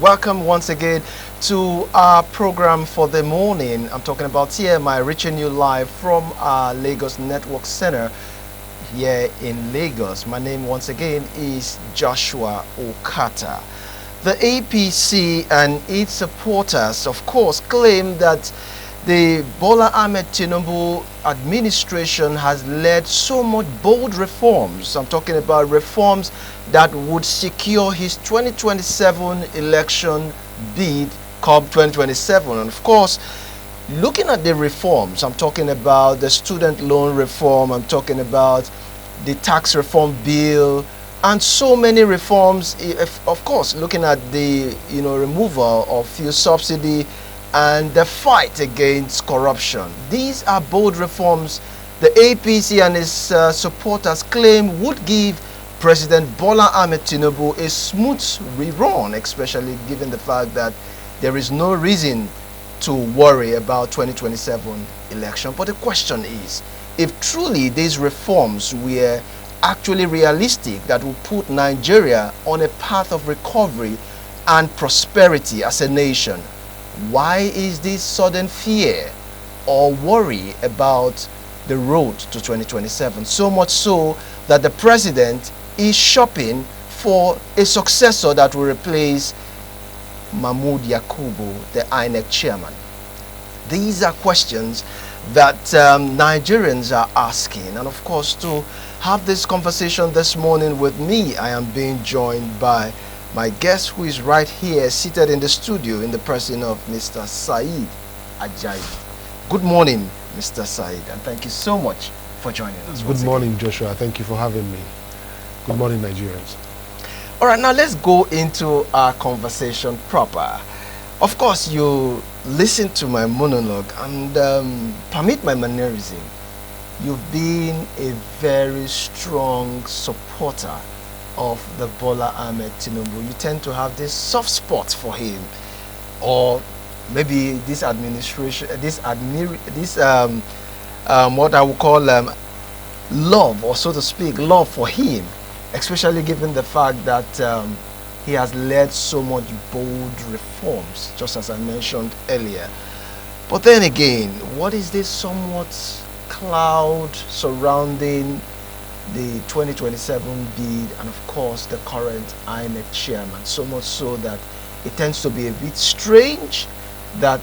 Welcome once again to our program for the morning. I'm talking about TMI, reaching you live from our Lagos Network Center here in Lagos. My name once again is Joshua Okata. The APC and its supporters, of course, claim that the Bola Ahmed Tinubu administration has led so much bold reforms. I'm talking about reforms that would secure his 2027 election bid come 2027. And of course, looking at the reforms, I'm talking about the student loan reform, I'm talking about the tax reform bill, and so many reforms. Of course, looking at the removal of fuel subsidy and the fight against corruption. These are bold reforms the APC and its supporters claim would give President Bola Ahmed Tinubu a smooth rerun, especially given the fact that there is no reason to worry about 2027 election. But the question is, if truly these reforms were actually realistic, that will put Nigeria on a path of recovery and prosperity as a nation, why is this sudden fear or worry about the road to 2027? So much so that the president is shopping for a successor that will replace Mahmoud Yakubu, the INEC chairman. These are questions that Nigerians are asking. And of course, to have this conversation this morning with me, I am being joined by my guest, who is right here seated in the studio, in the person of Mr. Said Ajayi. Good morning, Mr. Said, and thank you so much for joining us. Good morning, Joshua. Thank you for having me. Good morning, Nigerians. All right, now let's go into our conversation proper. Of course, you listen to my monologue and permit my mannerism. You've been a very strong supporter of the Bola Ahmed Tinubu. You tend to have this soft spot for him, or maybe this administration, what I would call love, or so to speak, love for him, especially given the fact that he has led so much bold reforms, just as I mentioned earlier. But then again, what is this somewhat cloud surrounding the 2027 bid and of course the current INEC chairman? So much so that it tends to be a bit strange that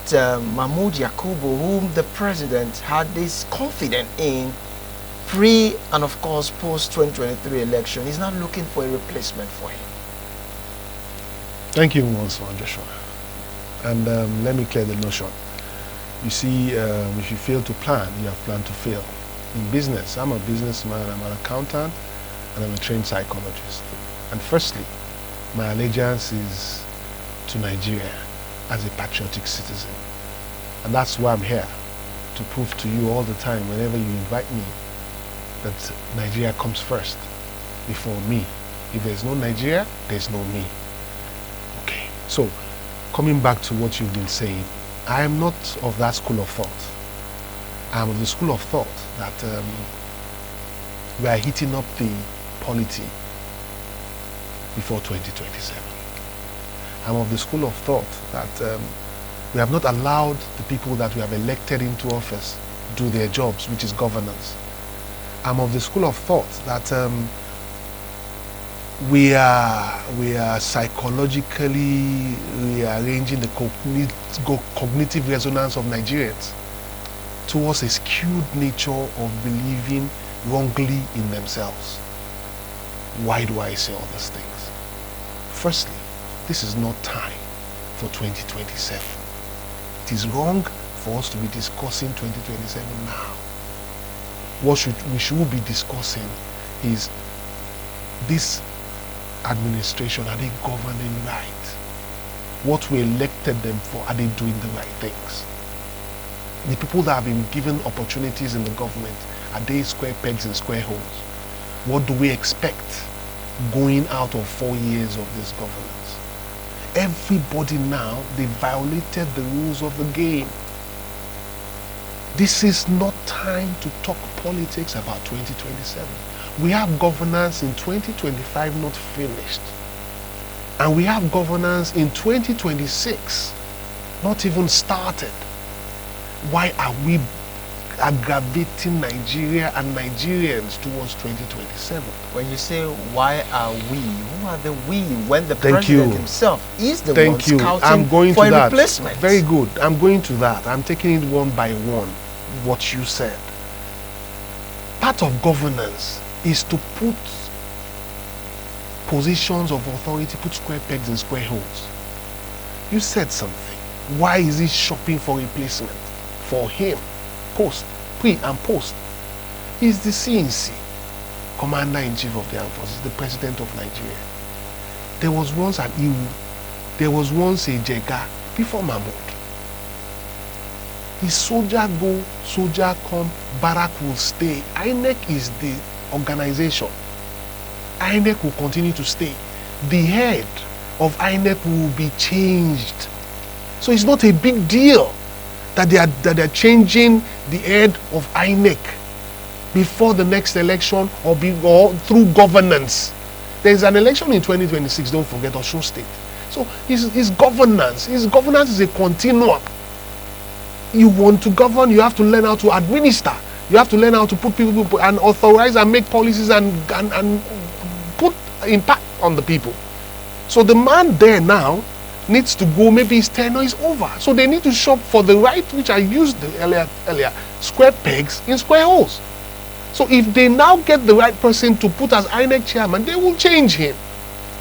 Mahmoud Yakubu, whom the president had this confidence in pre and of course post 2023 election, is not looking for a replacement for him. Thank you once more, Joshua. And let me clear the notion. You see, if you fail to plan, you have planned to fail. In business, I'm a businessman, I'm an accountant, and I'm a trained psychologist. And firstly, my allegiance is to Nigeria as a patriotic citizen. And that's why I'm here, to prove to you all the time, whenever you invite me, that Nigeria comes first before me. If there's no Nigeria, there's no me. Okay, so coming back to what you've been saying, I am not of that school of thought. I'm of the school of thought that we are heating up the polity before 2027. I'm of the school of thought that we have not allowed the people that we have elected into office do their jobs, which is governance. I'm of the school of thought that we are psychologically rearranging the cognitive resonance of Nigerians towards a skewed nature of believing wrongly in themselves. Why do I say all these things? Firstly, this is not time for 2027. It is wrong for us to be discussing 2027 now. What we should be discussing is this administration, are they governing right? What we elected them for, are they doing the right things? The people that have been given opportunities in the government, are they square pegs in square holes? What do we expect going out of 4 years of this governance? Everybody now, they violated the rules of the game. This is not time to talk politics about 2027. We have governance in 2025 not finished. and we have governance in 2026 not even started. Why are we aggravating Nigeria and Nigerians towards 2027? When you say why are we, who are the we when the Thank president you. himself is the one Thank you. scouting I'm going for to a that. replacement? Very good. I'm going to that. I'm taking it one by one. What you said. Part of governance is to put positions of authority, put square pegs in square holes. You said something. Why is he shopping for replacement? For him, post, pre and post. He's the CNC, Commander-in-Chief of the Armed Forces, the President of Nigeria. There was once an Iwu, there was once a Jega before Mahmoud. His soldier go, soldier come, barrack will stay. INEC is the organization. INEC will continue to stay. The head of INEC will be changed. So it's not a big deal that they're changing the head of INEC before the next election or through governance. There's an election in 2026, don't forget, Osun State. So his governance is a continuum. You want to govern, you have to learn how to administer. You have to learn how to put people and authorize and make policies and put impact on the people. So the man there now needs to go, maybe his tenure is over. So they need to shop for the right, which I used earlier, square pegs in square holes. So if they now get the right person to put as INEC chairman, they will change him.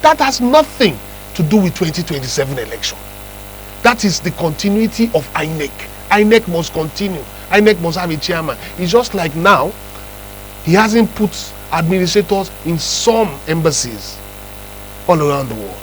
That has nothing to do with 2027 election. That is the continuity of INEC. INEC must continue. INEC must have a chairman. It's just like now, he hasn't put administrators in some embassies all around the world.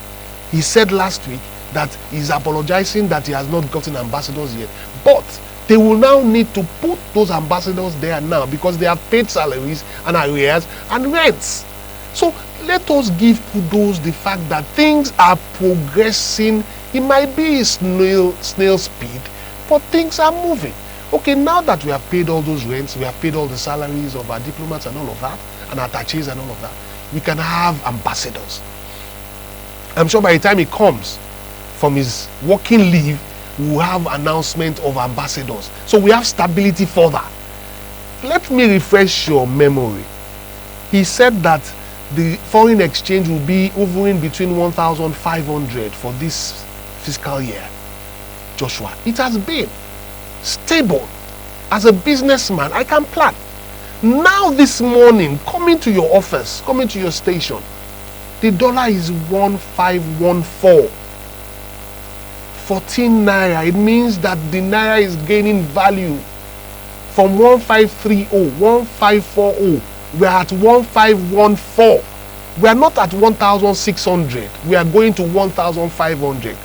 He said last week that he's apologizing that he has not gotten ambassadors yet. But they will now need to put those ambassadors there now because they have paid salaries and arrears and rents. So let us give kudos the fact that things are progressing. It might be snail speed, but things are moving. Okay, now that we have paid all those rents, we have paid all the salaries of our diplomats and all of that, and attaches and all of that, we can have ambassadors. I'm sure by the time he comes from his working leave, we will have announcement of ambassadors. So we have stability further. Let me refresh your memory. He said that the foreign exchange will be hovering between 1,500 for this fiscal year. Joshua, it has been stable. As a businessman, I can plan. Now this morning, coming to your office, coming to your station, the dollar is 1,514. 14 naira. It means that the naira is gaining value from 1,530, 1,540. We are at 1,514. We are not at 1,600. We are going to 1,500,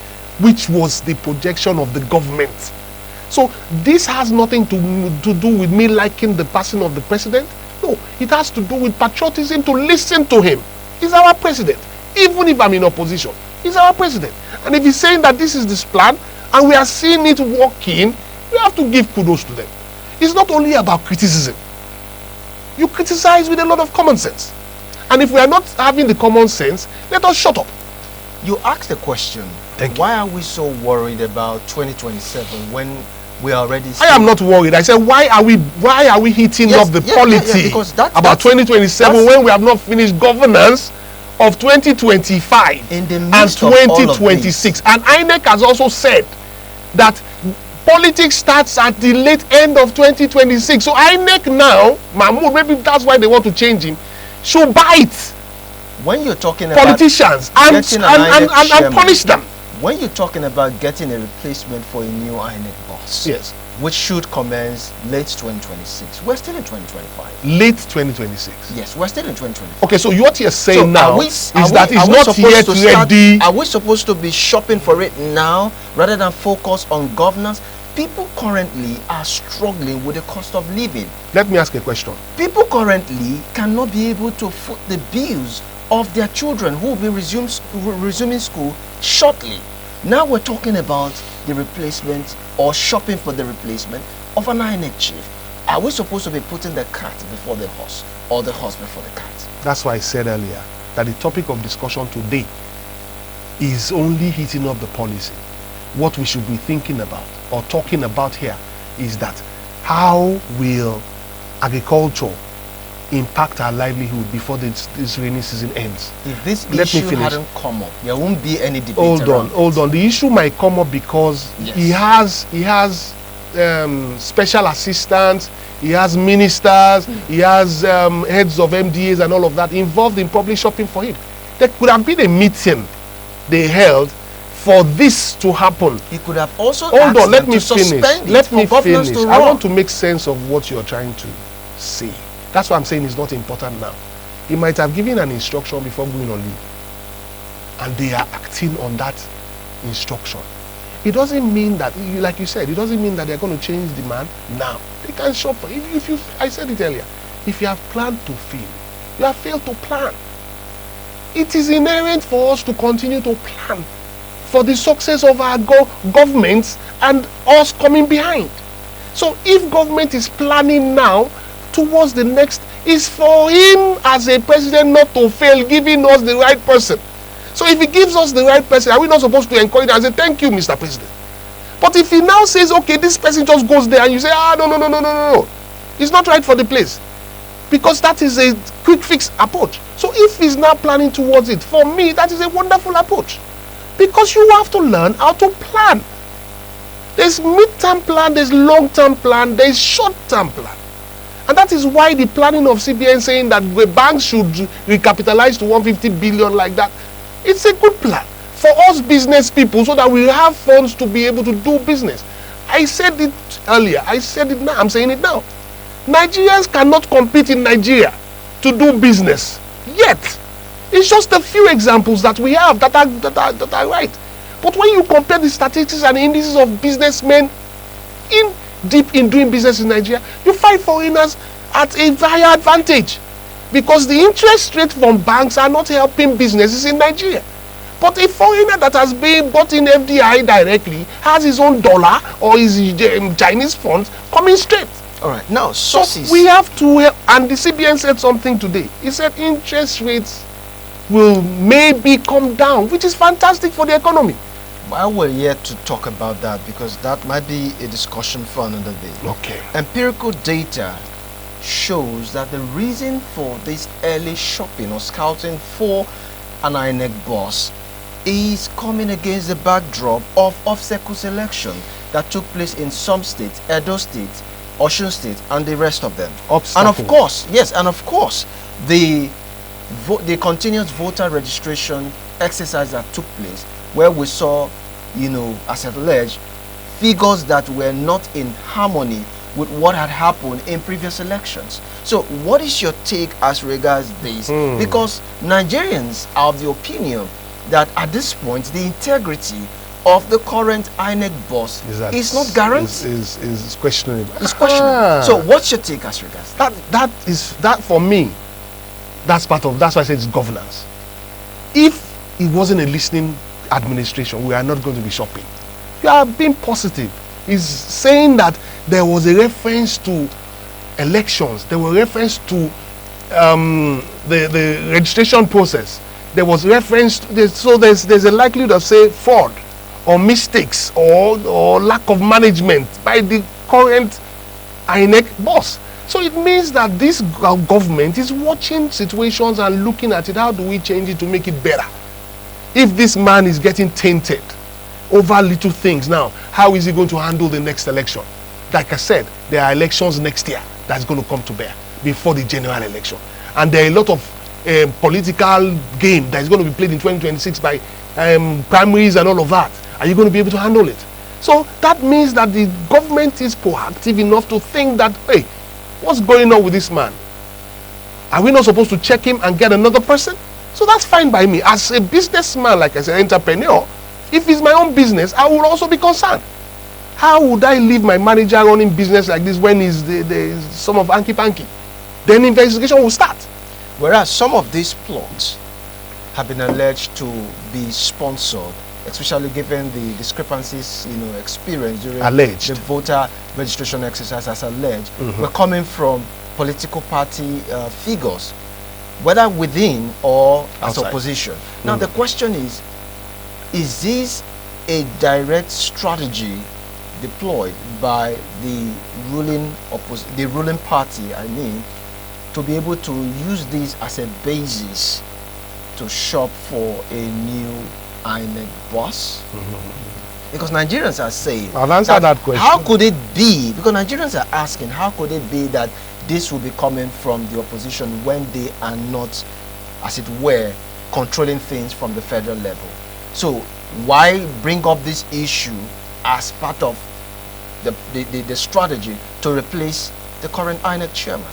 which was the projection of the government. So this has nothing to do with me liking the passing of the president. No, it has to do with patriotism, to listen to him. He's our president. Even if I'm in opposition, he's our president. And if he's saying that this is this plan and we are seeing it working, we have to give kudos to them. It's not only about criticism. You criticize with a lot of common sense. And if we are not having the common sense, let us shut up. You asked the question, why are we so worried about 2027 when we are already... I am not worried. I said, why are we hitting up the polity about 2027 when we have not finished governance of 2025 in the and 2026? And INEC has also said that politics starts at the late end of 2026. So INEC now, Mahmoud, maybe that's why they want to change him, should bite when you're talking politicians and punish them. When you're talking about getting a replacement for a new INEC boss, yes, which should commence late 2026, we're still in 2025. Late 2026. Yes, we're still in 2025. Okay, so what you're saying so now is that it's not yet ready. Are we supposed to be shopping for it now rather than focus on governance? People currently are struggling with the cost of living. Let me ask a question. People currently cannot be able to foot the bills of their children who will be resuming school shortly. Now we're talking about the replacement or shopping for the replacement of an INEC chief. Are we supposed to be putting the cart before the horse or the horse before the cart? That's why I said earlier that the topic of discussion today is only hitting up the policy. What we should be thinking about or talking about here is that how will agriculture impact our livelihood before this rainy season ends? If this issue hadn't come up, there won't be any debate. Hold on. The issue might come up because he has special assistants, he has ministers, he has heads of MDAs and all of that involved in public shopping for him. There could have been a meeting they held for this to happen. He could have also hold on, let me finish. I want to make sense of what you're trying to say. That's why I'm saying it's not important now. He might have given an instruction before going on leave, and they are acting on that instruction. It doesn't mean that, like you said, it doesn't mean that they're going to change the man now. They can shop. I said it earlier, if you have planned to fail, you have failed to plan. It is inherent for us to continue to plan for the success of our governments and us coming behind. So if government is planning now towards the next, is for him as a president not to fail, giving us the right person. So if he gives us the right person, are we not supposed to encourage and say, thank you, Mr. President? But if he now says, okay, this person just goes there, and you say, no, it's not right for the place. Because that is a quick fix approach. So if he's now planning towards it, for me, that is a wonderful approach. Because you have to learn how to plan. There's mid-term plan, there's long-term plan, there's short-term plan. And that is why the planning of CBN saying that the banks should recapitalize to 150 billion like that, it's a good plan for us business people so that we have funds to be able to do business. I said it earlier, I said it now, I'm saying it now. Nigerians cannot compete in Nigeria to do business yet. It's just a few examples that we have that are right. But when you compare the statistics and the indices of businessmen deep in doing business in Nigeria, you find foreigners at a higher advantage because the interest rate from banks are not helping businesses in Nigeria. But a foreigner that has been bought in FDI directly has his own dollar or his Chinese funds coming straight. All right, now sources. So we have to help, and the CBN said something today. He said interest rates will maybe come down, which is fantastic for the economy. Well, we're yet to talk about that because that might be a discussion for another day. Okay. Empirical data shows that the reason for this early shopping or scouting for an INEC boss is coming against the backdrop of off-circuit election that took place in some states, Edo State, Osun State, and the rest of them. And of course, the continuous voter registration exercise that took place, where we saw, as alleged, figures that were not in harmony with what had happened in previous elections. So what is your take as regards this? Because Nigerians are of the opinion that at this point, the integrity of the current INEC boss is not guaranteed. Is questionable. It's questionable. So what's your take as regards that for me, that's why I said it's governance. If it wasn't a listening administration, we are not going to be shopping. You are being positive. Is saying that there was a reference to elections, there was reference to the registration process, there was reference to this, so there's a likelihood of say fraud or mistakes or lack of management by the current INEC boss. So it means that this government is watching situations and looking at it. How do we change it to make it better? If this man is getting tainted over little things now, how is he going to handle the next election? Like I said, there are elections next year that's going to come to bear before the general election. And there are a lot of political game that is going to be played in 2026 by primaries and all of that. Are you going to be able to handle it? So that means that the government is proactive enough to think that, hey, what's going on with this man? Are we not supposed to check him and get another person? So that's fine by me. As a businessman, like I said, entrepreneur, if it's my own business, I would also be concerned. How would I leave my manager running business like this when he's the some of hanky-panky? Then investigation will start. Whereas some of these plots have been alleged to be sponsored, especially given the discrepancies, experienced during the voter registration exercise as alleged, were coming from political party figures, whether within or as opposition. Now the question is, is this a direct strategy deployed by the ruling party, I mean, to be able to use this as a basis to shop for a new INEC boss? Because Nigerians are saying, I've answered that question. How could it be? Because Nigerians are asking, how could it be that this will be coming from the opposition when they are not, as it were, controlling things from the federal level? So why bring up this issue as part of the strategy to replace the current INEC chairman?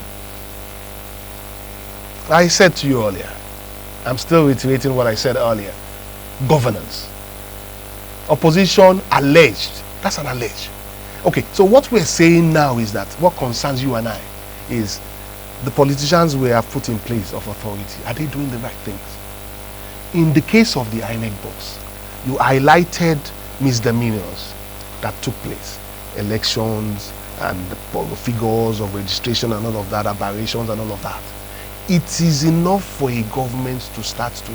I said to you earlier, I'm still reiterating what I said earlier, governance. Opposition alleged, that's an alleged. Okay, so what we're saying now is that what concerns you and I is the politicians we have put in place of authority, are they doing the right things? In the case of the INEC boss, you highlighted misdemeanors that took place, elections and the figures of registration and all of that, aberrations and all of that. It is enough for a government to start to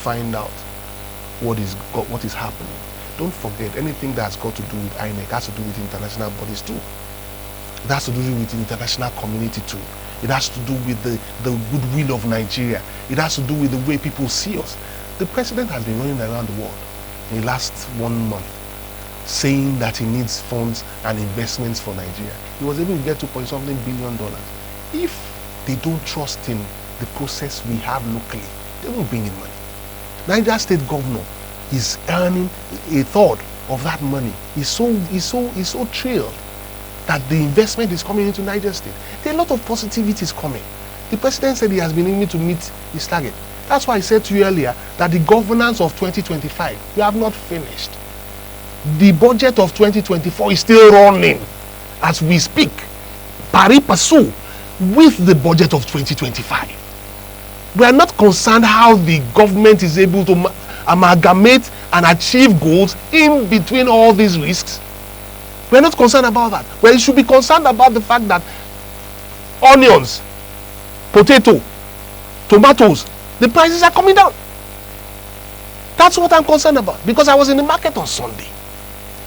find out what is happening. Don't forget, anything that's got to do with INEC has to do with international bodies too. It has to do with the international community too. It has to do with the goodwill of Nigeria. It has to do with the way people see us. The president has been running around the world in the last 1 month saying that he needs funds and investments for Nigeria. He was able to get $2.something billion. If they don't trust in the process we have locally, they won't bring in money. Niger State governor is earning a third of that money. He's so thrilled that the investment is coming into Niger State. There are a lot of positivity is coming. The president said he has been able to meet his target. That's why I said to you earlier that the governance of 2025, we have not finished. The budget of 2024 is still running as we speak, pari passu with the budget of 2025. We are not concerned how the government is able to amalgamate and achieve goals in between all these risks. We are not concerned about that. But you should be concerned about the fact that onions, potato, tomatoes, the prices are coming down. That's what I'm concerned about. Because I was in the market on Sunday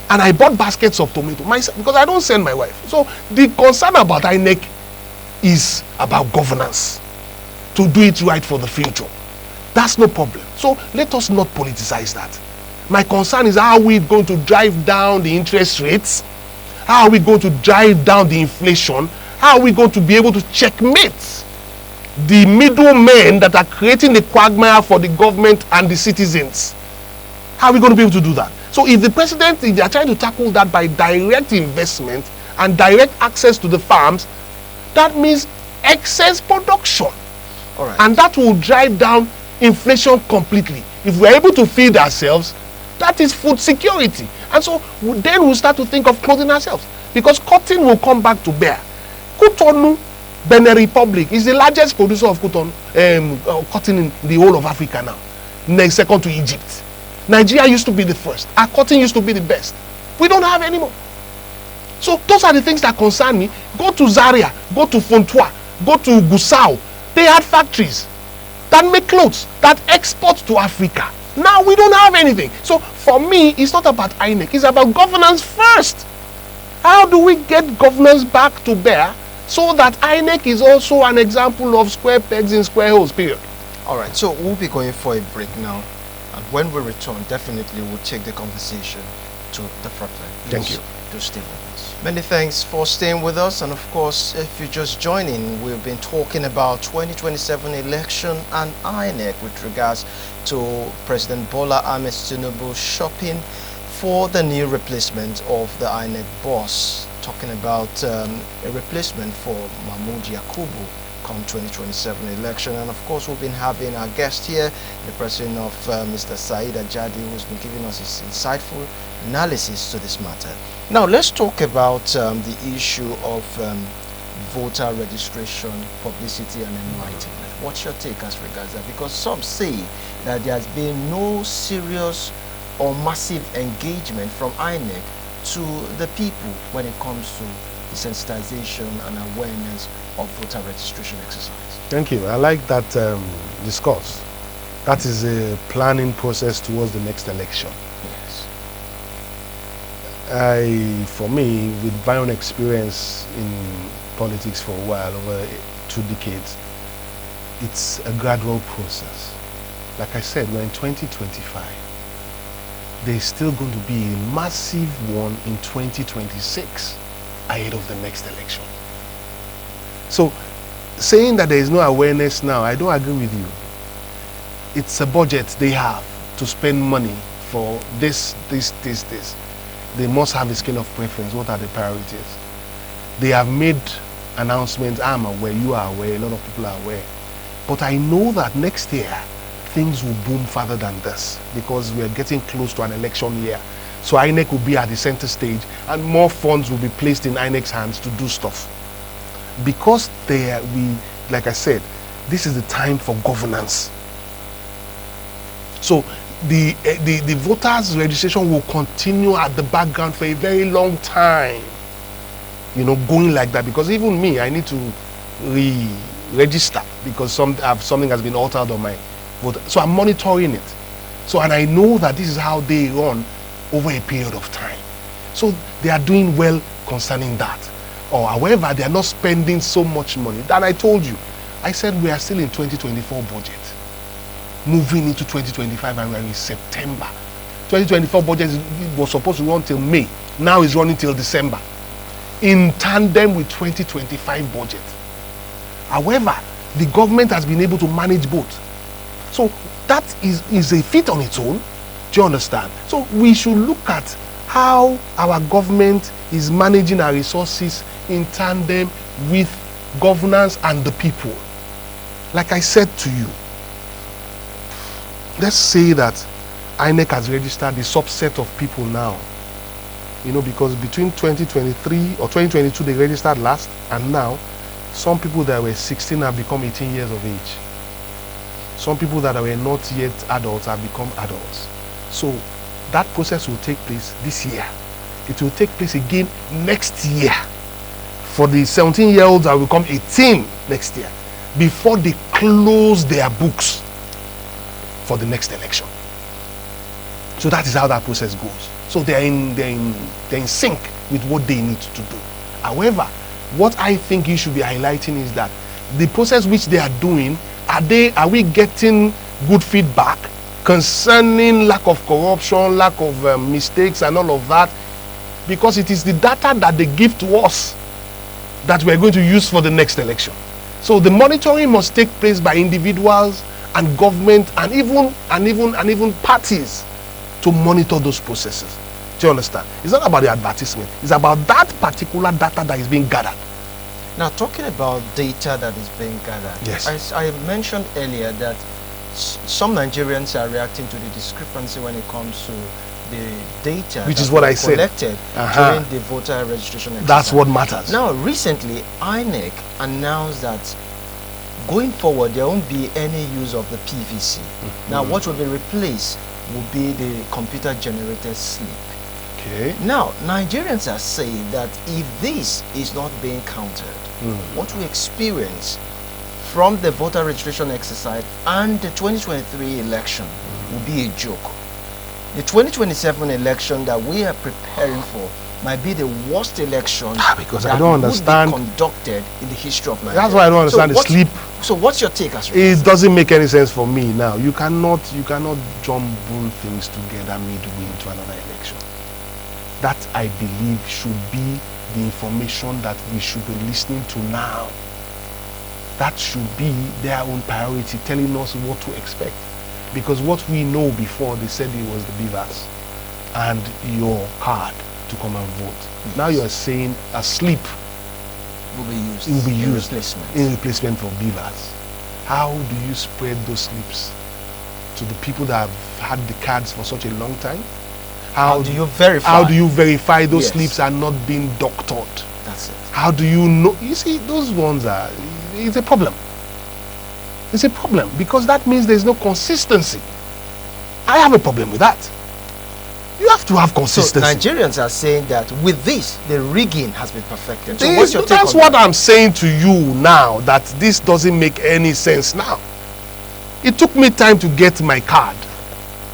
and I bought baskets of tomato myself because I don't send my wife. So the concern about INEC is about governance, to do it right for the future. That's no problem. So let us not politicize that. My concern is, how are we going to drive down the interest rates? How are we going to drive down the inflation? How are we going to be able to checkmate the middlemen that are creating the quagmire for the government and the citizens? How are we going to be able to do that? So if the president, if they are trying to tackle that by direct investment and direct access to the farms, that means excess production. All right. And that will drive down inflation completely. If we're able to feed ourselves, that is food security. And so then we'll start to think of clothing ourselves, because cotton will come back to bear. Cotonou, Benin Republic, is the largest producer of cotton in the whole of Africa now. Next, second to Egypt. Nigeria used to be the first. Our cotton used to be the best. We don't have anymore. So those are the things that concern me. Go to Zaria, go to Fontois, go to Gusau. They had factories that make clothes, that export to Africa. Now we don't have anything. So for me, it's not about INEC, it's about governance first. How do we get governance back to bear so that INEC is also an example of square pegs in square holes, period? All right, so we'll be going for a break now. And when we return, definitely we'll take the conversation to the front line. Thank you. Do stay with us. Many thanks for staying with us. And of course, if you're just joining, we've been talking about 2027 election and INEC with regards to President Bola Ahmed Tinubu shopping for the new replacement of the INEC boss. Talking about a replacement for Mahmoud Yakubu come 2027 election. And of course, we've been having our guest here, the person of Mr. Said Ajadi, who's been giving us his insightful analysis to this matter. Now, let's talk about the issue of voter registration, publicity and enlightenment. What's your take as regards that? Because some say that there has been no serious or massive engagement from INEC to the people when it comes to the sensitization and awareness of voter registration exercise. Thank you. I like that discourse. That is a planning process towards the next election. Yes. For me, with my own experience in politics for a while, over 2 decades, it's a gradual process. Like I said, we're in 2025. There's still going to be a massive one in 2026 ahead of the next election. So, saying that there is no awareness now, I don't agree with you. It's a budget they have to spend money for this. They must have a scale of preference. What are the priorities? They have made announcements. I'm aware, you are aware, a lot of people are aware. But I know that next year, things will boom further than this because we are getting close to an election year. So INEC will be at the center stage and more funds will be placed in INEC's hands to do stuff. Because like I said, this is the time for governance. So the voters registration will continue at the background for a very long time. You know, going like that, because even me, I need to re-register because something has been altered on my voter. So I'm monitoring it. So, and I know that this is how they run over a period of time. So they are doing well concerning that. Or however, they are not spending so much money. And I told you, I said we are still in 2024 budget. Moving into 2025 and we are in September. 2024 budget was supposed to run till May. Now it's running till December. In tandem with 2025 budget. However, the government has been able to manage both. So that is a feat on its own. Do you understand? So we should look at how our government is managing our resources in tandem with governance and the people. Like I said to you, let's say that INEC has registered a subset of people now. You know, because between 2023 or 2022 they registered last, and now some people that were 16 have become 18 years of age. Some people that were not yet adults have become adults. So that process will take place this year. It will take place again next year for the 17-year-olds that will become 18 next year before they close their books for the next election. So that is how that process goes. So they're in sync with what they need to do. However, what I think you should be highlighting is that the process which they are doing, are we getting good feedback concerning lack of corruption, lack of mistakes and all of that? Because it is the data that they give to us that we're going to use for the next election. So the monitoring must take place by individuals and government and even parties to monitor those processes. Do you understand? It's not about the advertisement. It's about that particular data that is being gathered. Now, talking about data that is being gathered, yes. I mentioned earlier that some Nigerians are reacting to the discrepancy when it comes to the data which is what I said collected during the voter registration exercise. That's what matters. Now, recently, INEC announced that going forward, there won't be any use of the PVC. Now, what will be replaced will be the computer-generated slip. Okay. Now, Nigerians are saying that if this is not being counted, what we experience from the voter registration exercise and the 2023 election will be a joke. The 2027 election that we are preparing for might be the worst election because that I don't understand would be conducted in the history of Nigeria. That's why I don't understand the sleep. So what's your take as it doesn't make any sense for me now. You cannot jumble things together midway into another election. That, I believe, should be the information that we should be listening to now. That should be their own priority, telling us what to expect. Because what we know before, they said it was the beavers and your card to come and vote. Yes. Now you're saying a slip will be used, in replacement for beavers. How do you spread those slips to the people that have had the cards for such a long time? How do you verify? How do you verify those slips are not being doctored? That's it. How do you know? You see, those ones it's a problem. It's a problem because that means there's no consistency. I have a problem with that. You have to have consistency. So Nigerians are saying that with this, the rigging has been perfected. So what's your take that's on what that? I'm saying to you now, that this doesn't make any sense now. It took me time to get my card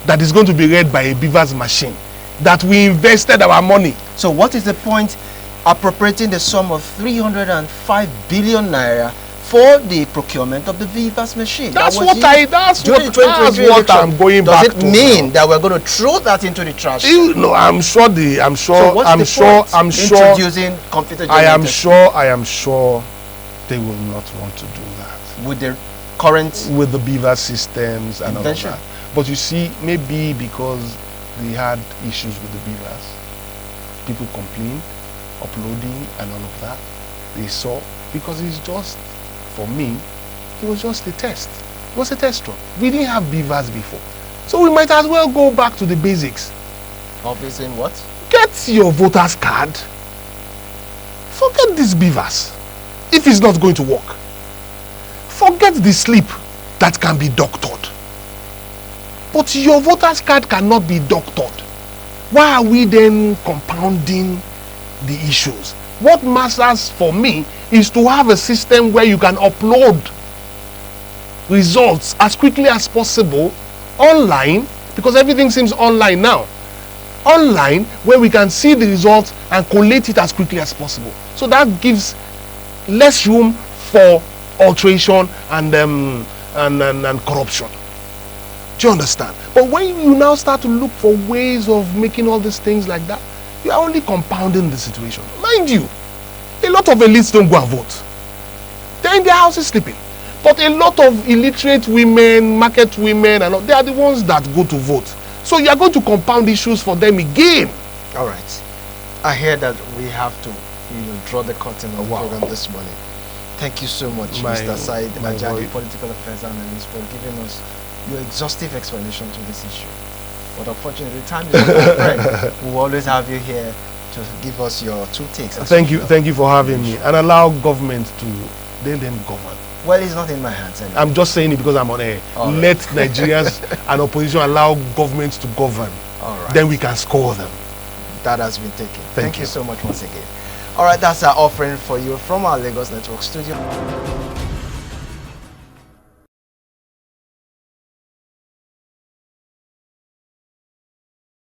that is going to be read by a beavers machine, that we invested our money. So what is the point appropriating the sum of 305 billion naira for the procurement of the beavers machine? That's what I'm going back to. Does it mean that we're going to throw that into the trash? No, I'm sure introducing computer generators? I am sure they will not want to do that. With the current... With the beaver systems and all of that. But you see, maybe because they had issues with the beavers, people complained, uploading and all of that. They saw, because it's just, for me, it was just a test. It was a test run. We didn't have beavers before. So we might as well go back to the basics. Obviously in what? Get your voter's card. Forget these beavers if it's not going to work. Forget the slip that can be doctored. But your voter's card cannot be doctored. Why are we then compounding the issues? What matters for me is to have a system where you can upload results as quickly as possible online, because everything seems online now. Online, where we can see the results and collate it as quickly as possible. So that gives less room for alteration and corruption. Do you understand? But when you now start to look for ways of making all these things like that, you are only compounding the situation. Mind you, a lot of elites don't go and vote. They're in their houses sleeping. But a lot of illiterate women, market women, and all, they are the ones that go to vote. So you are going to compound issues for them again. All right. I hear that we have to, draw the curtain on the program this morning. Thank you so much, Mr. Said Ajadi, Political Affairs Analyst, for giving us your exhaustive explanation to this issue. But unfortunately, time is not my friend. We will always have you here to give us your two takes. Thank you for having me, and allow government to let them govern. Well, it's not in my hands anyway. I'm just saying it because I'm on air. Let Nigerians and opposition allow governments to govern. All right. Then we can score them. That has been taken. Thank you so much once again. All right, that's our offering for you from our Lagos Network studio.